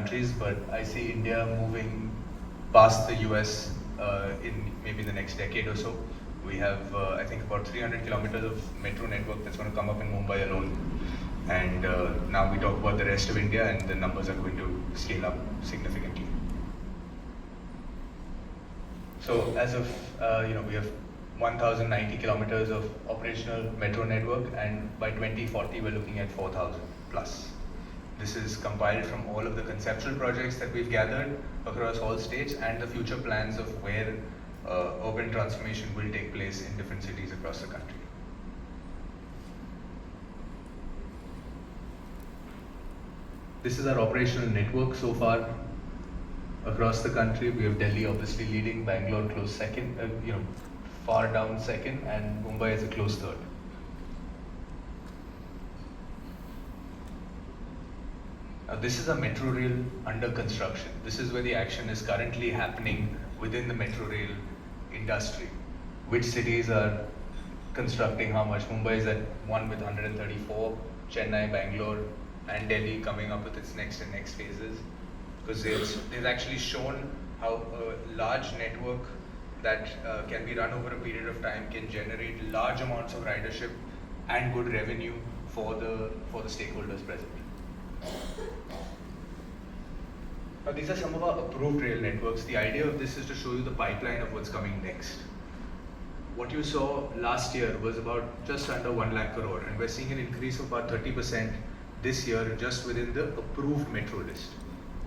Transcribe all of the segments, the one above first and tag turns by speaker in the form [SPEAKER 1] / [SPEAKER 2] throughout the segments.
[SPEAKER 1] countries, but I see India moving past the US in maybe the next decade or so. We have, I think, about 300 kilometers of metro network that's going to come up in Mumbai alone. And now we talk about the rest of India, and the numbers are going to scale up significantly. So as of, we have 1,090 kilometers of operational metro network, and by 2040 we're looking at 4,000 plus. This is compiled from all of the conceptual projects that we've gathered across all states and the future plans of where urban transformation will take place in different cities across the country. This is our operational network so far across the country. We have Delhi obviously leading, Bangalore close second, far down second, and Mumbai is a close third. Now this is a metro rail under construction. This is where the action is currently happening within the metro rail industry. Which cities are constructing how much? Mumbai is at one with 134, Chennai, Bangalore, and Delhi coming up with its next and next phases. Because they've actually shown how a large network that can be run over a period of time can generate large amounts of ridership and good revenue for the stakeholders present. Now these are some of our approved rail networks. The idea of this is to show you the pipeline of what's coming next. What you saw last year was about just under 1 lakh crore, and we're seeing an increase of about 30% this year just within the approved metro list.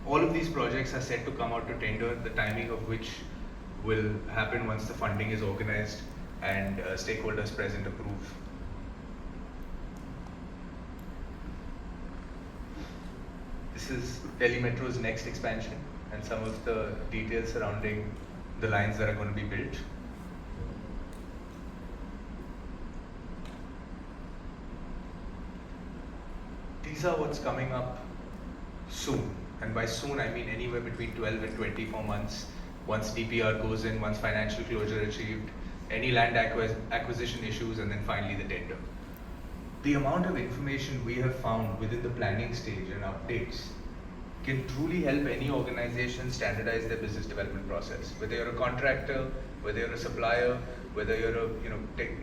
[SPEAKER 1] All of these projects are set to come out to tender, the timing of which will happen once the funding is organized and stakeholders present approve. This is Delhi Metro's next expansion and some of the details surrounding the lines that are going to be built. These are what's coming up soon. And by soon, I mean anywhere between 12 and 24 months. Once DPR goes in, once financial closure achieved, any land acquisition issues, and then finally the tender. The amount of information we have found within the planning stage and updates can truly help any organization standardize their business development process. Whether you're a contractor, whether you're a supplier, whether you're a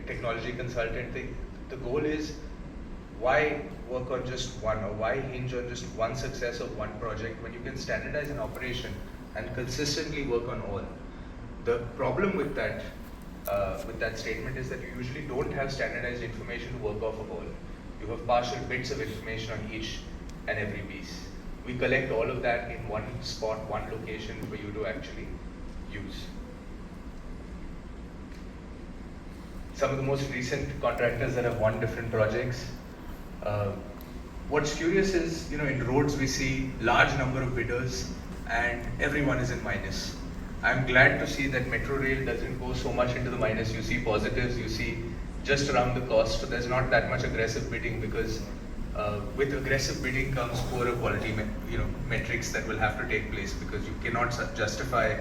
[SPEAKER 1] technology consultant, the goal is why work on just one, or why hinge on just one success of one project when you can standardize an operation and consistently work on all. The problem with that statement is that you usually don't have standardized information to work off of all. You have partial bits of information on each and every piece. We collect all of that in one spot, one location for you to actually use. Some of the most recent contractors that have won different projects. What's curious is, in roads we see large number of bidders and everyone is in minus. I'm glad to see that metro rail doesn't go so much into the minus. You see positives, you see just around the cost. So there's not that much aggressive bidding, because with aggressive bidding comes poorer quality metrics that will have to take place, because you cannot justify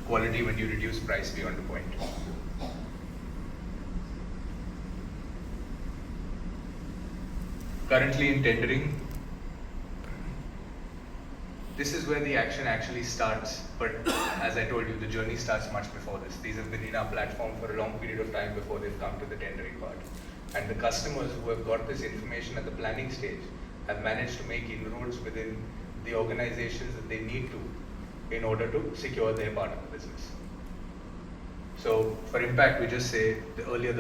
[SPEAKER 1] quality when you reduce price beyond a point. Currently in tendering, this is where the action actually starts, but as I told you, the journey starts much before this. These have been in our platform for a long period of time before they've come to the tendering part. And the customers who have got this information at the planning stage have managed to make inroads within the organizations that they need to in order to secure their part of the business. So for impact, we just say earlier the